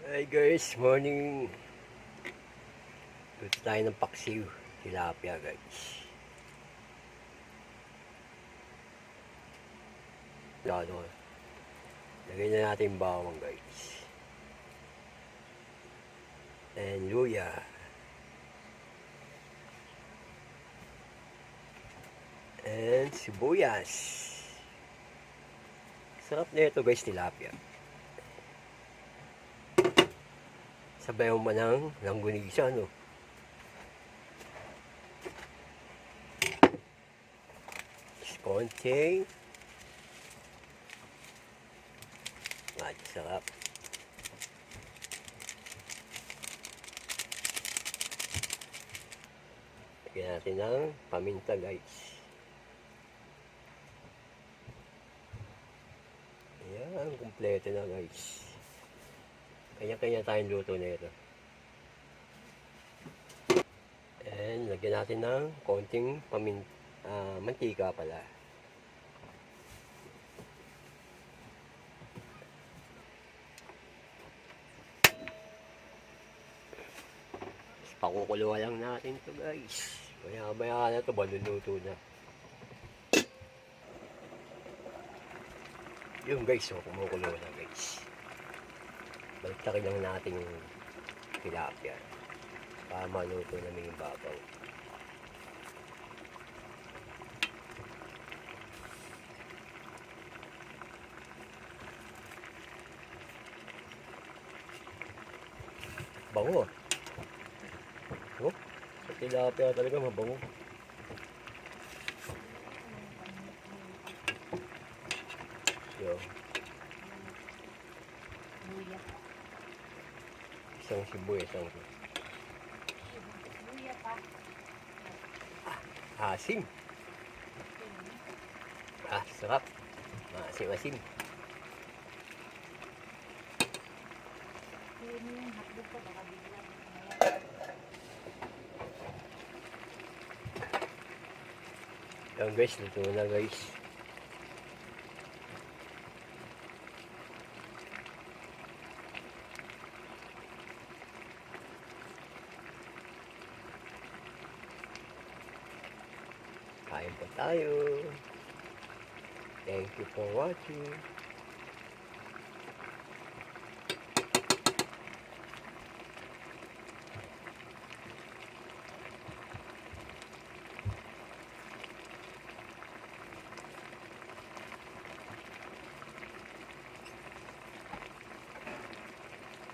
Hi guys, morning. Dito tayo ng paksiw. Tilapia guys. Lalo. Lagay na natin bawang guys. And luya. And sibuyas. Sarap na ito guys, tilapia. Sabayan mo ng langgunisa, no? Konting sarap. Lagyan natin ng paminta guys. Ayan, kumpleto na guys. Kanya-kanya tayong luto na ito. And lagyan natin ng konting mantika pala. Pakukuluan lang natin ito guys. Maya-maya na ito, maluluto na. Yung guys, so kumukulo na guys. Baliktarin lang natin yung tilapia para maluto namin yung babaw. Bango. Oh, sa tilapia talaga mabango. Yo. Isang sibuyas, isang asim. Sarap. Asim-asim. Yan guys, luto na guys. Kain po tayo. Thank you for watching.